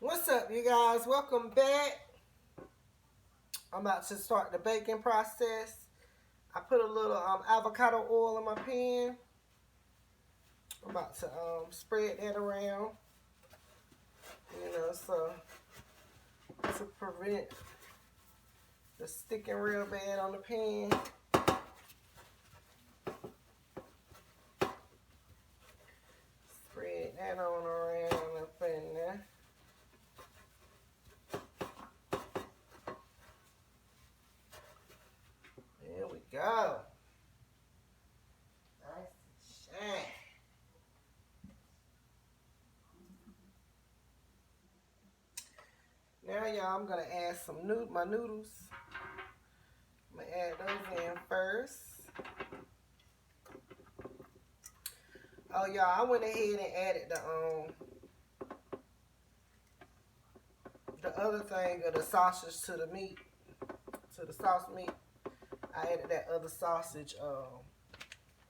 What's up, you guys? Welcome back. I'm about to start the baking process. I put a little avocado oil in my pan. I'm about to spread that around, so to prevent the sticking real bad on the pan. Spread that on around up in there. There we go. Nice and shine. Now, y'all, I'm gonna add my noodles. I'm gonna add those in first. Oh, y'all, I went ahead and added the other thing of the sausage to the meat, to the sauce meat. I added that other sausage,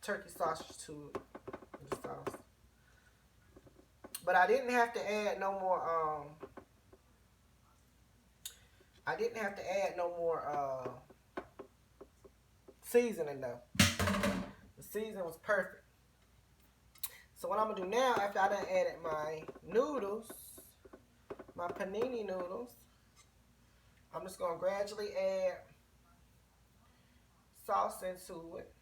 turkey sausage to it, the sauce. But I didn't have to add no more, seasoning though. The seasoning was perfect. So what I'm gonna do now, after I done added my noodles, my panini noodles, I'm just gonna gradually add sauce into it.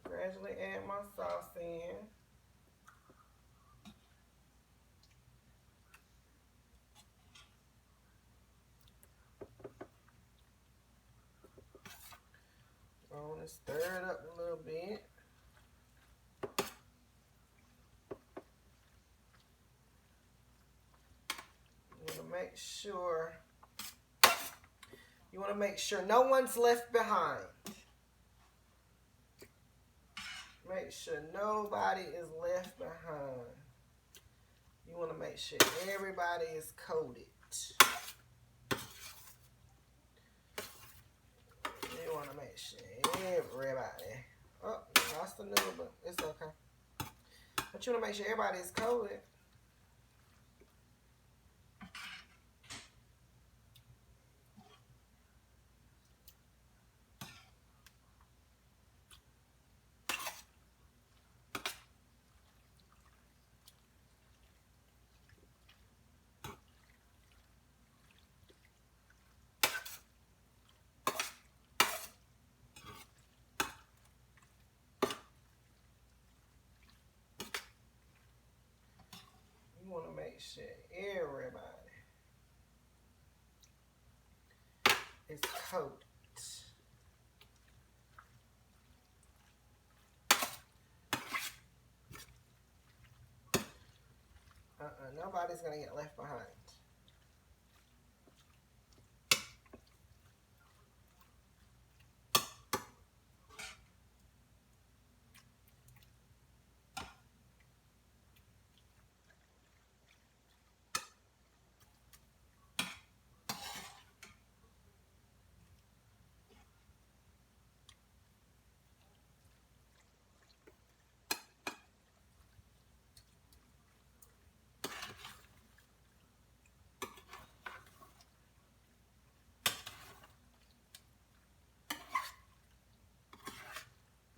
Gradually add my sauce in. I want to stir it up a little bit. You want to make sure no one's left behind. Make sure nobody is left behind. You want to make sure everybody is coated. You want to make sure everybody. Oh, you lost the noodle, but it's okay. But you want to make sure everybody is coated. You want to make sure everybody is coated. Nobody's going to get left behind.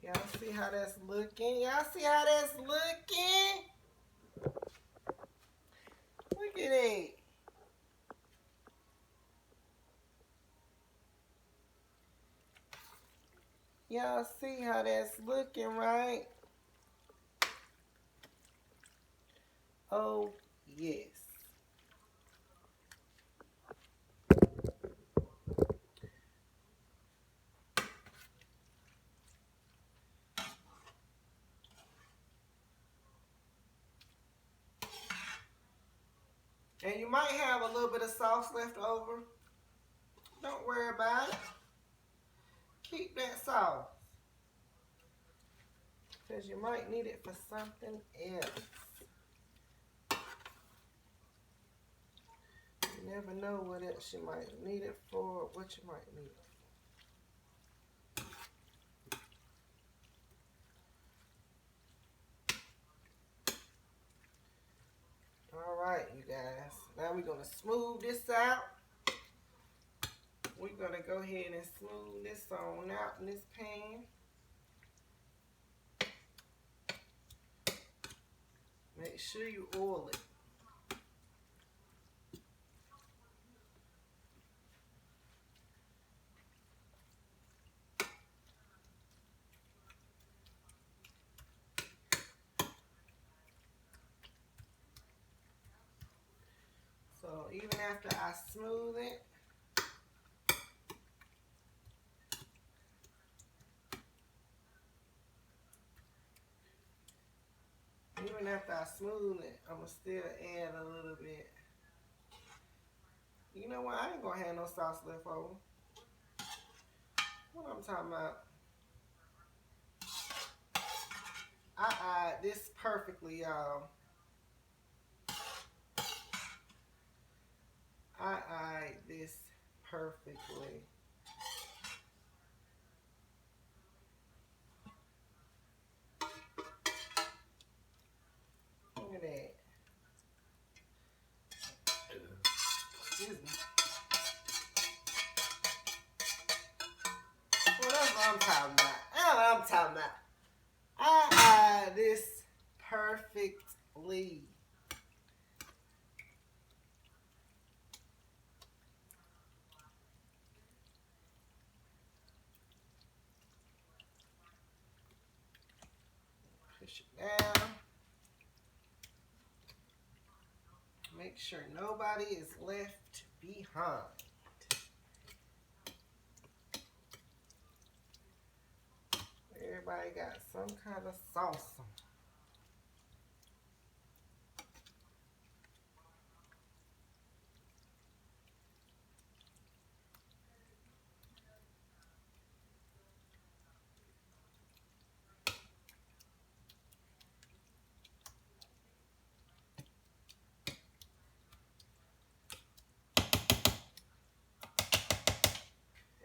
Y'all see how that's looking? Y'all see how that's looking? Look at it. Y'all see how that's looking, right? Oh, yes. And you might have a little bit of sauce left over. Don't worry about it. Keep that sauce. Because you might need it for something else. You never know what else you might need it for, what you might need it for. we're going to smooth this out. We're going to go ahead and smooth this on out in this pan. Make sure you oil it. So even after I smooth it, I'm going to still add a little bit. You know what? I ain't going to have no sauce left over. What I'm talking about? I eyed this perfectly, y'all. I eyed this perfectly. Look at that. Excuse me. Well, that's what I'm talking about. That's what I'm talking about. I eyed this perfectly. Push it down. Make sure nobody is left behind. Everybody got some kind of sauce.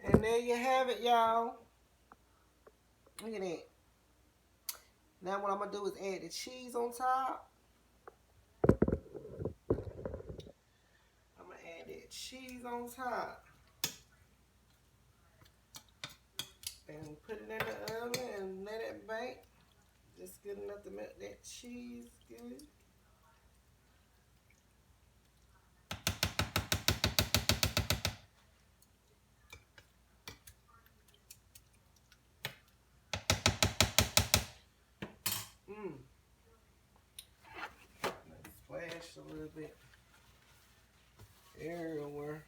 And there you have it, y'all. Look at that. Now what I'm going to do is add the cheese on top. I'm going to add that cheese on top. And put it in the oven and let it bake. Just good enough to make that cheese good. Splash a little bit everywhere.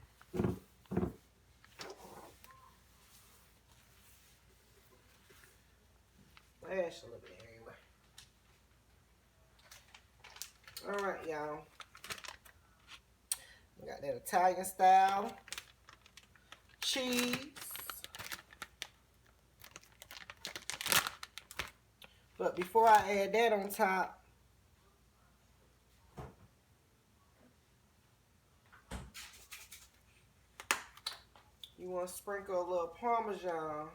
Splash a little bit everywhere. Alright, y'all. We got that Italian style cheese. But before I add that on top, you want to sprinkle a little Parmesan.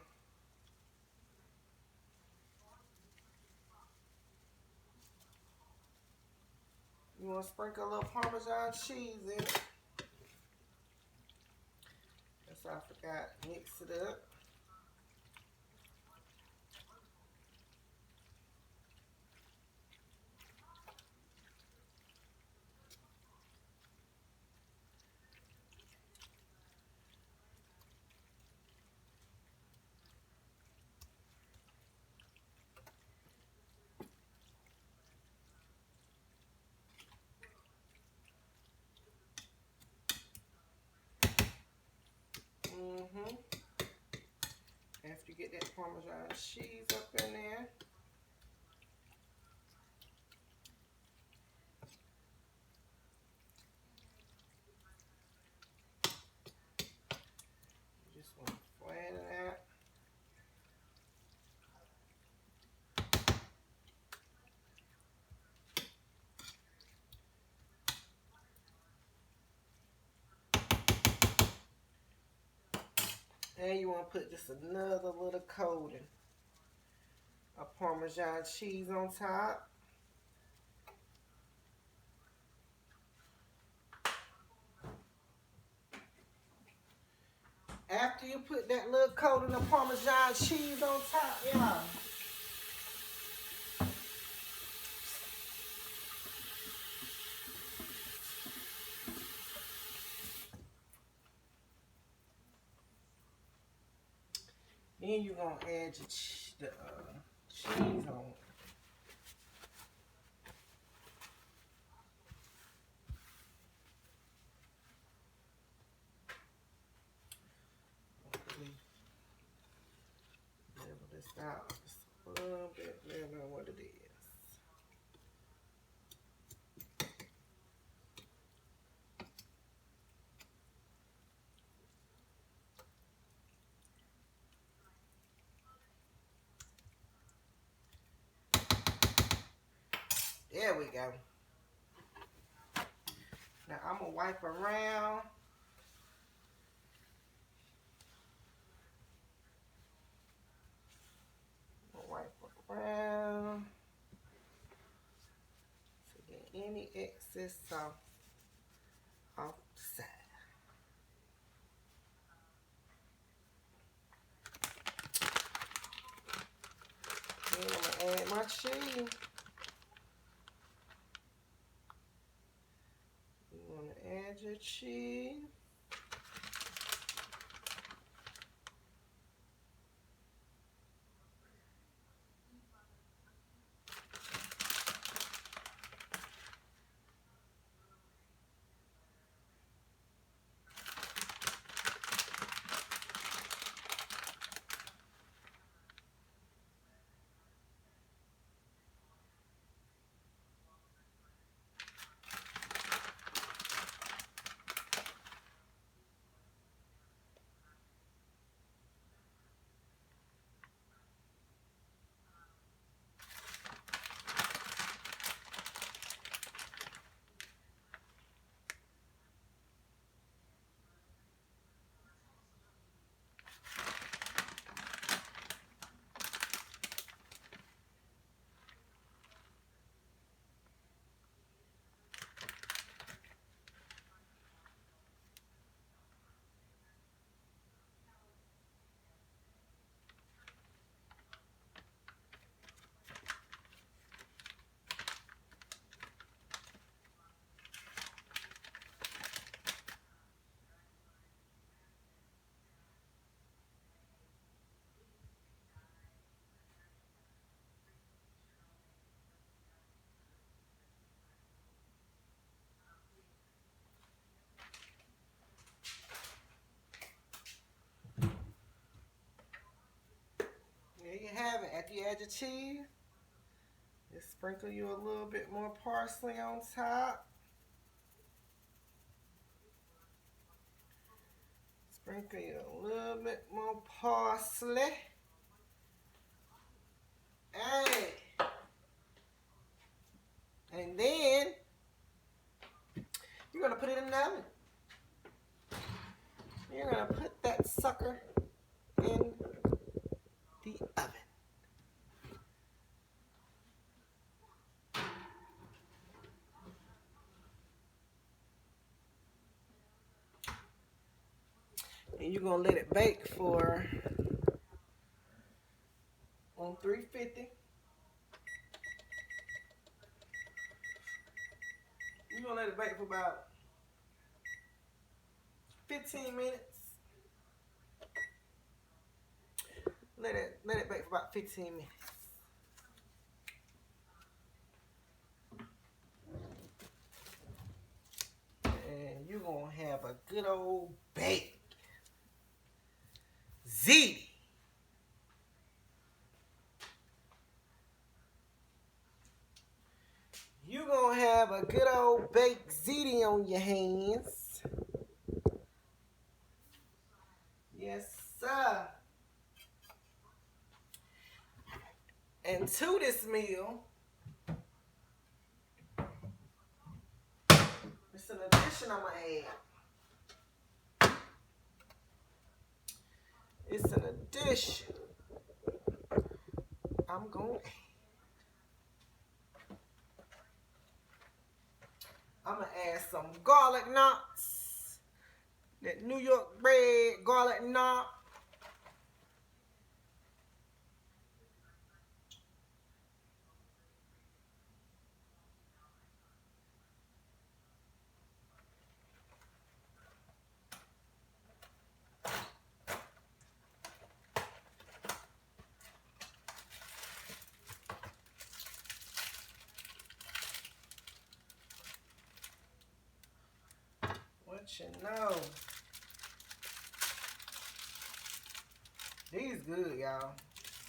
You want to sprinkle a little Parmesan cheese in it. That's what I forgot. Mix it up. After you get that Parmesan cheese up in there, you just want to flatten it out. And you want to put just another little coating of Parmesan cheese on top. After you put that little coating of Parmesan cheese on top, y'all. Then you're going to add your cheese on. Level this out just a little bit better than what it is. There we go. Now I'm going to wipe around. Wipe around to get any excess sauce off the side. Then I'm going to add my cheese. You want to add your cheese. There you have it. After you add your cheese, just sprinkle you a little bit more parsley on top. Sprinkle you a little bit more parsley. Hey. And then you're going to put it in the oven. You're going to put that sucker in the oven. And you're going to let it bake for on 350. You're going to let it bake for about 15 minutes. Let it bake for about 15 minutes. And you're going to have a good old baked ziti. You're going to have a good old baked ziti on your hands. Yes, sir. And to this meal, it's an addition I'm going to add. It's an addition I'm going to add. I'm going to add some garlic knots. That New York bread, garlic knot. What you know? These good, y'all.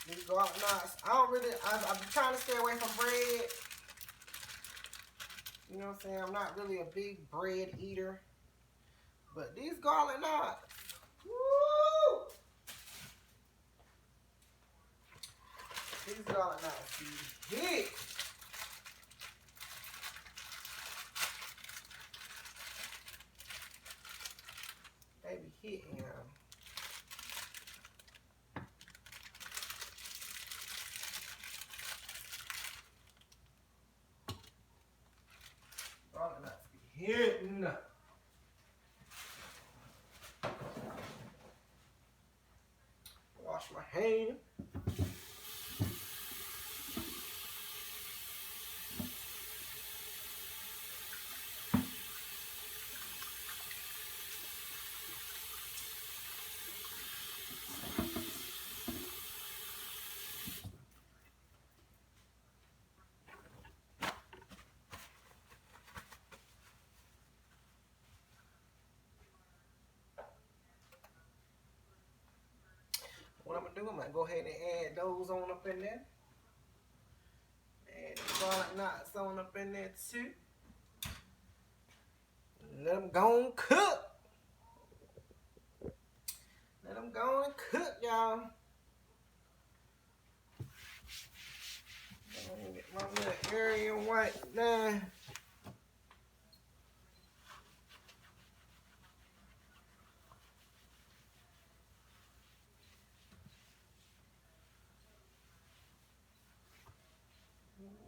These garlic knots. I'm trying to stay away from bread. You know what I'm saying? I'm not really a big bread eater. But these garlic knots. Woo! These garlic knots be hit. They be hitting, y'all. Garlic knots be hitting. Wash my hand. What I'm gonna do, I'm gonna go ahead and add those on up in there. Add the garlic knots on up in there too. Let them go and cook. Let them go and cook, y'all. I'm gonna get my little area white now.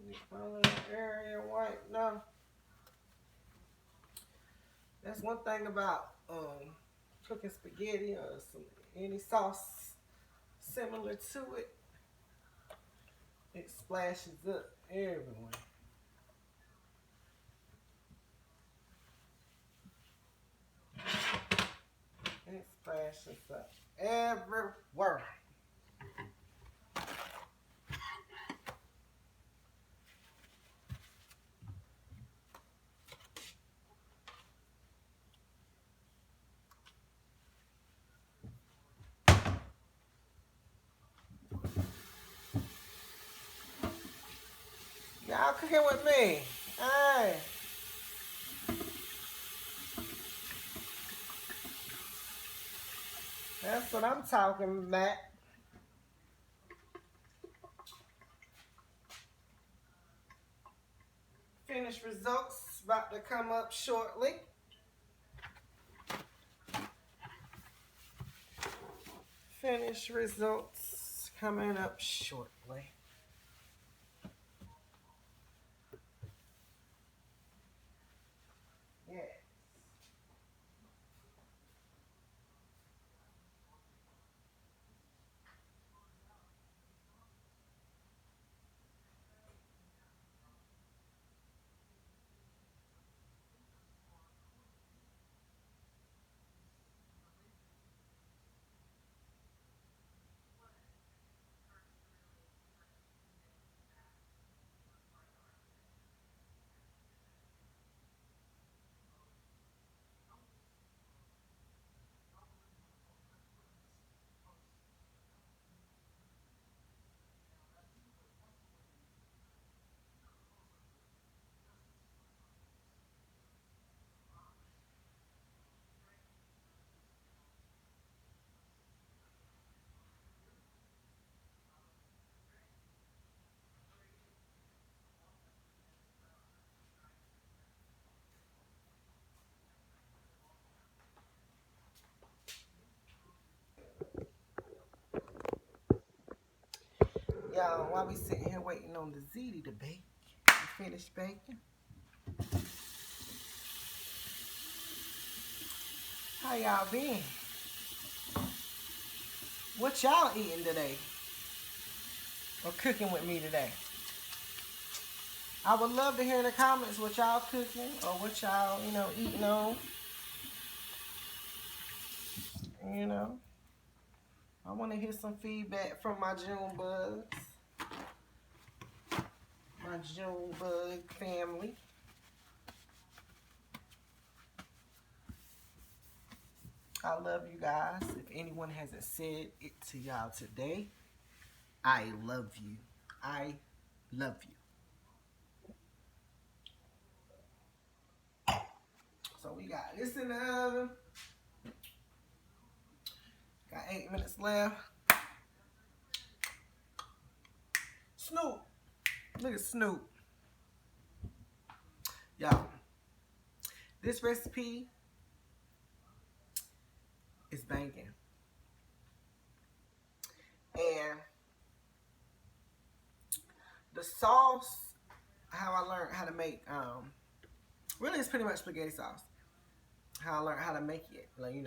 Get my little area white now. That's one thing about cooking spaghetti or any sauce similar to it. It splashes up everywhere. It splashes up everywhere. Y'all cooking with me. Hey. That's what I'm talking about. Finished results about to come up shortly. Finished results coming up shortly. Yes. Y'all, while we sitting here waiting on the ziti to bake, finish baking. How y'all been? What y'all eating today? Or cooking with me today? I would love to hear in the comments what y'all cooking or what y'all, eating on. You know, I want to hear some feedback from my June bugs, my June bug family. I love you guys. If anyone hasn't said it to y'all today, I love you. I love you. So we got this in the oven. Got 8 minutes left. Snoop. Look at Snoop. Y'all, this recipe is banging. And the sauce, how I learned how to make, really it's pretty much spaghetti sauce. How I learned how to make it. Like,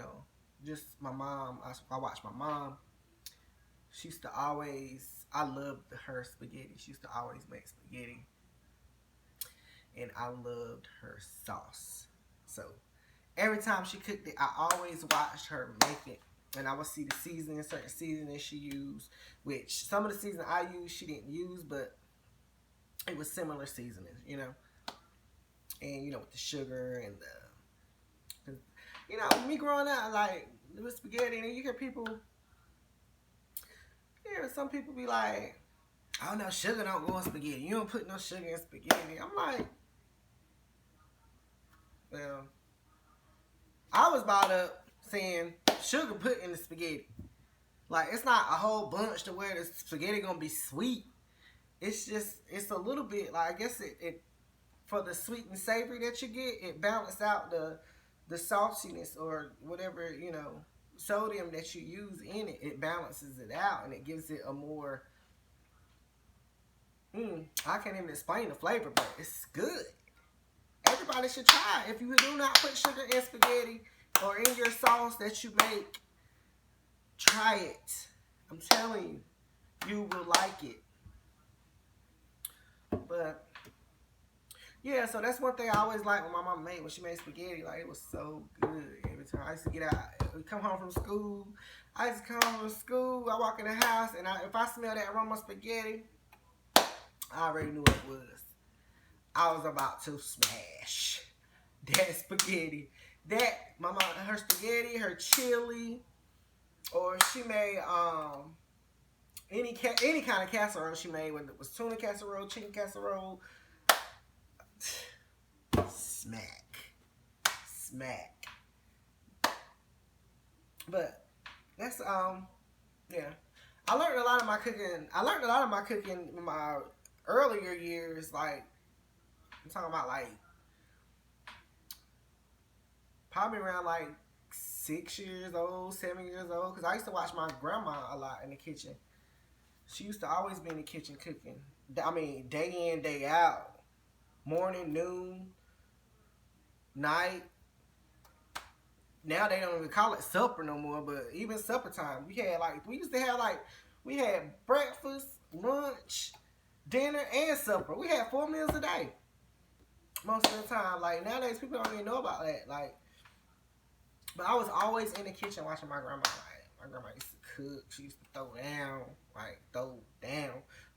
just my mom, I watched my mom. She used to always, I loved her spaghetti. She used to always make spaghetti. And I loved her sauce. So every time she cooked it, I always watched her make it. And I would see the seasoning, certain seasoning she used, which some of the seasoning I used, she didn't use, but it was similar seasonings, And, with the sugar and me growing up, like, with spaghetti, and you hear people, some people be like, oh, no, sugar don't go in spaghetti. You don't put no sugar in spaghetti. I'm like, well, I was brought up saying sugar put in the spaghetti. Like, it's not a whole bunch to where the spaghetti gonna be sweet. It's just, it's a little bit, like, I guess it for the sweet and savory that you get, it balances out the saltiness or whatever, sodium that you use in it. It balances it out and it gives it a more, I can't even explain the flavor, but it's good. Everybody should try it. If you do not put sugar in spaghetti or in your sauce that you make, try it. I'm telling you, you will like it. But yeah, so that's one thing I always liked when my mom made, when she made spaghetti. Like, it was so good. Every time I used to get out, come home from school. I used to come home from school, I walk in the house, and if I smell that aroma of spaghetti, I already knew what it was. I was about to smash that spaghetti. That, my mom, her spaghetti, her chili, or she made any kind of casserole she made, whether it was tuna casserole, chicken casserole, smack. But that's yeah. I learned a lot of my cooking in my earlier years. Like, I'm talking about, like, probably around like 6 years old, 7 years old, because I used to watch my grandma a lot in the kitchen. She used to always be in the kitchen cooking. I mean, day in, day out. Morning, noon, night. Now they don't even call it supper no more, but even supper time, we had breakfast, lunch, dinner, and supper. We had 4 meals a day. Most of the time. Like, nowadays, people don't even know about that. Like, but I was always in the kitchen watching my grandma. Like, my grandma used to cook. She used to throw down.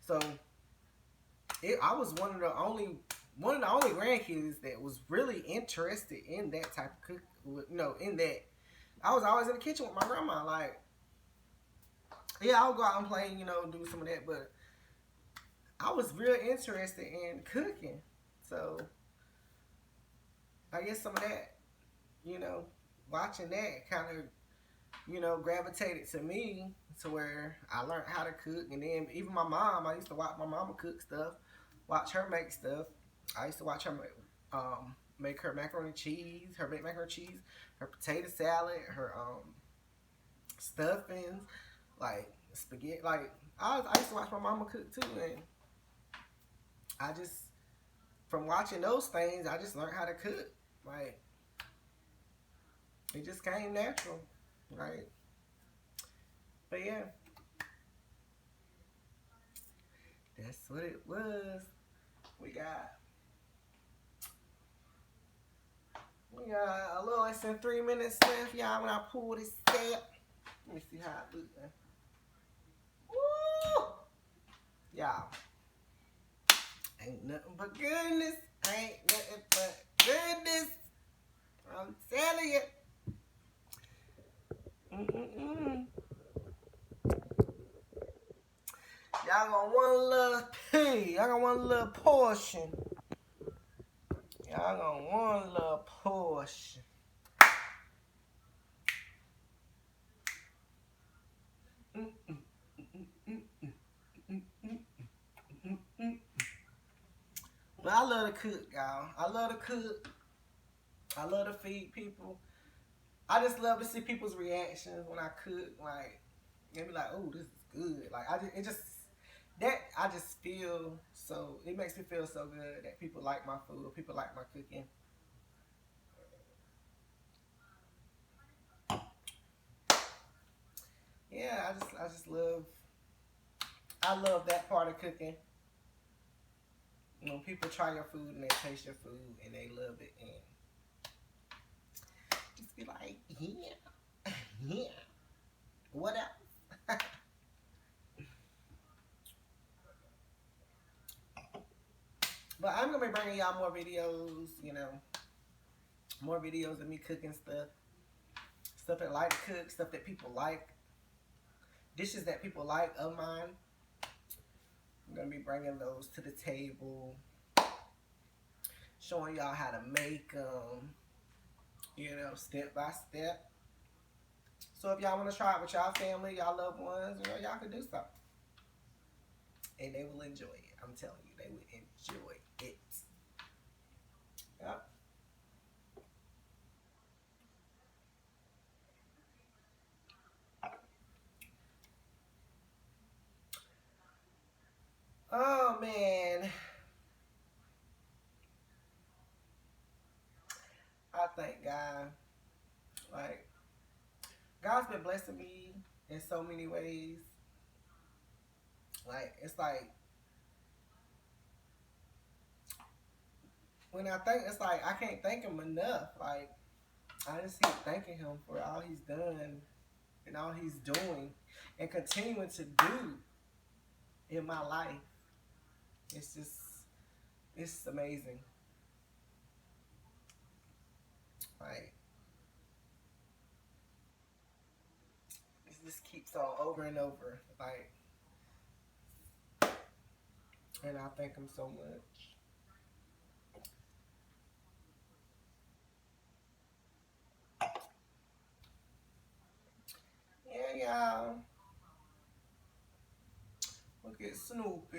So, I was one of the only grandkids that was really interested in that type of cook. In that. I was always in the kitchen with my grandma. Like, yeah, I would go out and play, do some of that. But I was real interested in cooking. So, I guess some of that, watching that kind of, gravitated to me to where I learned how to cook. And then even my mom, I used to watch my mama cook stuff, watch her make stuff. I used to watch her make her macaroni and cheese, her baked macaroni and cheese, her potato salad, her stuffings, like spaghetti. Like, I used to watch my mama cook too, and I just, from watching those things, I just learned how to cook. Like, It just came natural, right? But yeah, that's what it was. We got we got a little less than 3 minutes left, y'all. When I pull this step, let me see how it looks. Woo! Y'all, ain't nothing but goodness. Ain't nothing but goodness. I'm telling you. Mm-mm-mm. Y'all got one little pea. Y'all got one little portion. Y'all got one little portion. But I love to cook, y'all. I love to cook. I love to feed people. I just love to see people's reactions when I cook. Like, they be like, "Oh, this is good." Like, I just feel so. It makes me feel so good that people like my food. People like my cooking. Yeah, I just love. I love that part of cooking. When people try your food and they taste your food and they love it and just be like, yeah, yeah. What else? But I'm gonna be bringing y'all more videos. More videos of me cooking stuff that I like to cook, stuff that people like, dishes that people like of mine. I'm gonna be bringing those to the table, showing y'all how to make them, step by step. So if y'all want to try it with y'all family, y'all loved ones, y'all can do so. And they will enjoy it. I'm telling you, they will enjoy it. Yep. Oh man, I thank God. Like, God's been blessing me in so many ways. Like, it's like when I think, it's like I can't thank Him enough. Like, I just keep thanking Him for all He's done and all He's doing and continuing to do in my life. It's just, it's amazing. Like, it just keeps on over and over. Like, and I thank Him so much. Yeah, y'all. Look at Snoopy.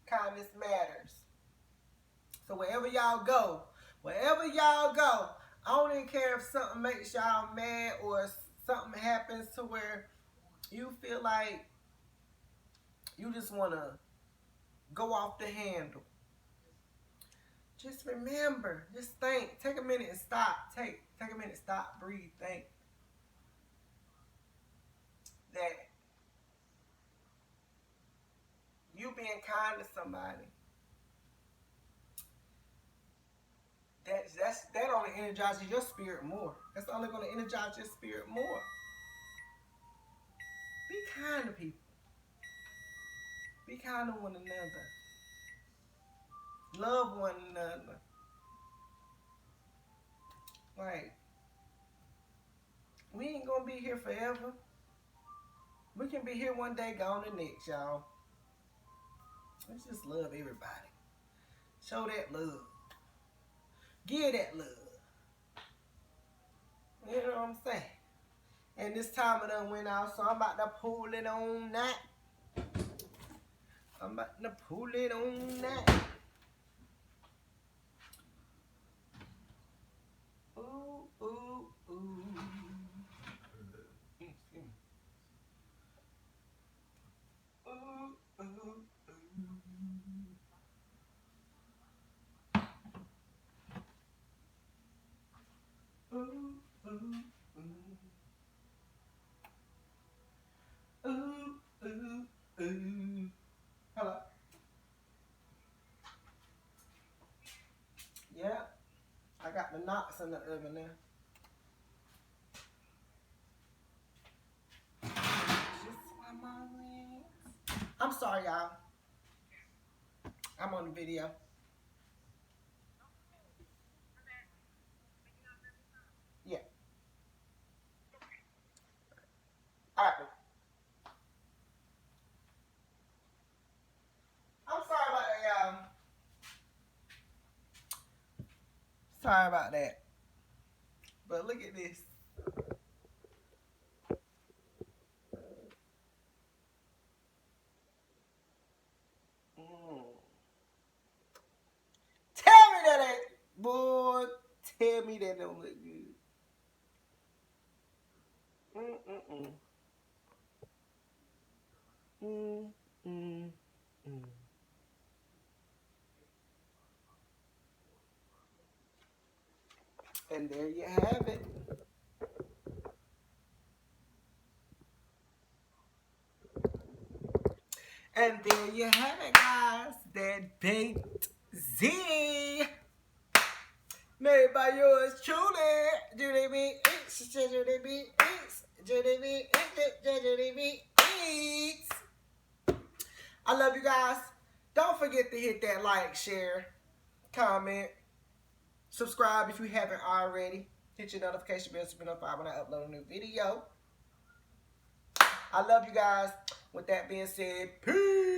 Kindness matters. So wherever y'all go, I don't even care if something makes y'all mad or something happens to where you feel like you just want to go off the handle. Just remember, just think, take a minute and stop. Take a minute, stop, breathe, think that you being kind to somebody, that only energizes your spirit more. That's only going to energize your spirit more. Be kind to people. Be kind to one another. Love one another. Like, we ain't gonna be here forever. We can be here one day, gone the next, y'all. Let's just love everybody. Show that love. Give that love. You know what I'm saying? And this time it done went out, so I'm about to pull it on that. I'm about to pull it on that. Ooh, ooh, ooh. Ooh, ooh, ooh. knots in the oven now. I'm sorry, y'all. I'm on the video. Yeah. All right. I'm sorry about that, y'all. Sorry about that. But look at this. Mm. Tell me that ain't, boy. Tell me that don't look good. Mm-mm-mm. Mm-mm-mm. And there you have it. And there you have it, guys. That baked Z. Made by yours truly, Judy B. Eats, Judy B. Eats, Judy B. Eats, Judy B. Eats. I love you guys. Don't forget to hit that like, share, comment, subscribe if you haven't already. Hit your notification bell to be notified when I upload a new video. I love you guys. With that being said, peace.